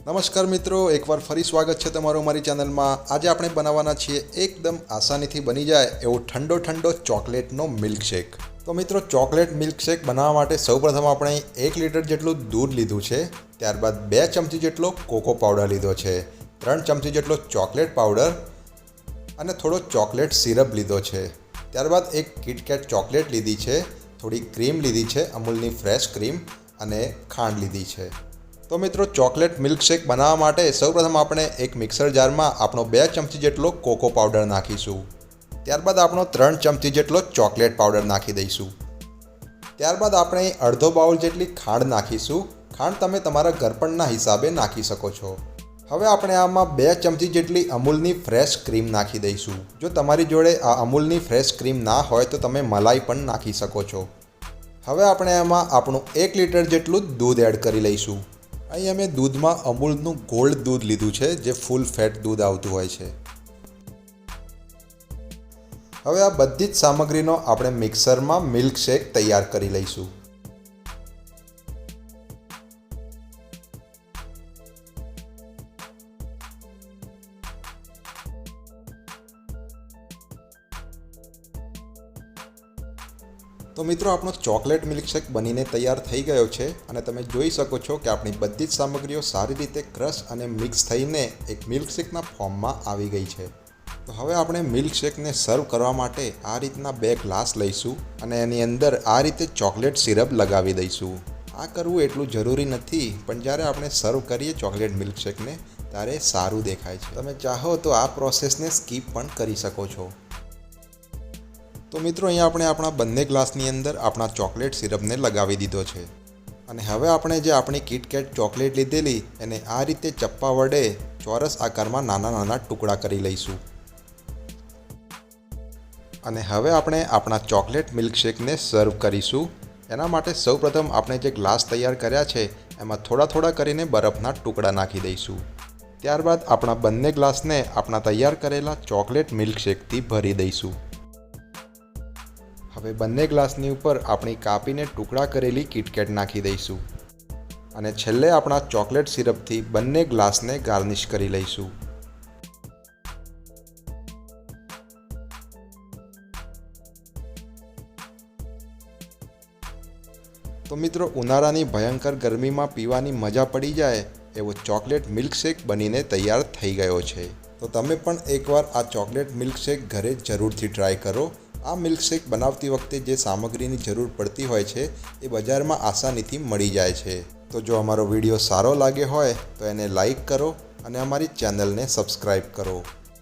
નમસ્કાર મિત્રો, એકવાર ફરી સ્વાગત છે તમારું અમારી ચેનલમાં। આજે આપણે બનાવવાના છીએ એકદમ આસાનીથી બની જાય એવો ઠંડો ચોકલેટનો મિલ્કશેક। તો મિત્રો, ચોકલેટ મિલ્કશેક બનાવવા માટે સૌપ્રથમ આપણે 1 લીટર જેટલું દૂધ લીધું છે, ત્યારબાદ 2 ચમચી જેટલો કોકો પાવડર લીધો છે, 3 ચમચી જેટલો ચોકલેટ પાવડર અને થોડો ચોકલેટ સિરપ લીધો છે, ત્યારબાદ એક કિટકેટ ચોકલેટ લીધી છે, થોડી ક્રીમ લીધી છે, અમૂલની ફ્રેશ ક્રીમ અને ખાંડ લીધી છે। તો મિત્રો, ચોકલેટ મિલ્કશેક બનાવવા માટે સૌપ્રથમ આપણે એક મિક્સર જારમાં આપણો 2 ચમચી જેટલો કોકો પાવડર નાખીશું, ત્યારબાદ આપણો 3 ચમચી જેટલો ચોકલેટ પાવડર નાખી દઈશું, ત્યારબાદ આપણે અડધો બાઉલ જેટલી ખાંડ નાખીશું। ખાંડ તમે તમારા ઘરપણના હિસાબે નાખી શકો છો। હવે આપણે આમાં 2 ચમચી જેટલી અમૂલની ફ્રેશ ક્રીમ નાખી દઈશું। જો તમારી જોડે આ અમૂલની ફ્રેશ ક્રીમ ના હોય તો તમે મલાઈ પણ નાખી શકો છો। હવે આપણે આમાં આપણું 1 લીટર જેટલું દૂધ એડ કરી લઈશું। અહીં અમે દૂધમાં અમૂલનું ગોલ્ડ દૂધ લીધું છે, જે ફૂલ ફેટ દૂધ આવતું હોય છે। હવે આ બધી જ સામગ્રીનો આપણે મિક્સરમાં મિલ્કશેક તૈયાર કરી લઈશું। તો મિત્રો, આપણો ચોકલેટ મિલ્કશેક બનીને તૈયાર થઈ ગયો છે અને તમે જોઈ શકો છો કે આપણી બધી જ સામગ્રીઓ સારી રીતે ક્રશ અને મિક્સ થઈને એક મિલ્કશેકના ફોર્મમાં આવી ગઈ છે। તો હવે આપણે મિલ્કશેકને સર્વ કરવા માટે આ રીતના 2 ગ્લાસ લઈશું અને એની અંદર આ રીતે ચોકલેટ સિરપ લગાવી દઈશું। આ કરવું એટલું જરૂરી નથી, પણ જ્યારે આપણે સર્વ કરીએ ચોકલેટ મિલ્કશેકને ત્યારે સારું દેખાય છે। તમે ચાહો તો આ પ્રોસેસને સ્કીપ પણ કરી શકો છો। તો મિત્રો, અહીંયા આપણે આપણા બંને ગ્લાસની અંદર આપણા ચોકલેટ સિરપને લગાવી દીધો છે અને હવે આપણે જે આપણી કિટકેટ ચોકલેટ લીધેલી એને આ રીતે ચપ્પા વડે ચોરસ આકારમાં નાના ટુકડા કરી લઈશું અને હવે આપણે આપણા ચોકલેટ મિલ્કશેકને સર્વ કરીશું। એના માટે સૌપ્રથમ આપણે જે ગ્લાસ તૈયાર કર્યા છે એમાં થોડા કરીને બરફના ટુકડા નાખી દઈશું, ત્યારબાદ આપણા બંને ગ્લાસને આપણા તૈયાર કરેલા ચોકલેટ મિલ્કશેકથી ભરી દઈશું। હવે બંને ગ્લાસની ઉપર આપણી કાપીને ટુકડા કરેલી કિટકેટ નાખી દઈશું અને છેલ્લે આપણા ચોકલેટ સિરપથી બંને ગ્લાસને ગાર્નિશ કરી લઈશું। તો મિત્રો, ઉનાળાની ભયંકર ગરમીમાં પીવાની મજા પડી જાય એવો ચોકલેટ મિલ્કશેક બનીને તૈયાર થઈ ગયો છે। તો તમે પણ એકવાર આ ચોકલેટ મિલ્કશેક ઘરે જરૂરથી ટ્રાય કરો। આ મિલ્કશેક બનાવતી વખતે જે સામગ્રીની જરૂર પડતી હોય છે એ બજારમાં આસાનીથી મળી જાય છે। તો જો અમારો વિડીયો સારો લાગ્યો હોય તો એને લાઈક કરો અને અમારી ચેનલને સબસ્ક્રાઈબ કરો।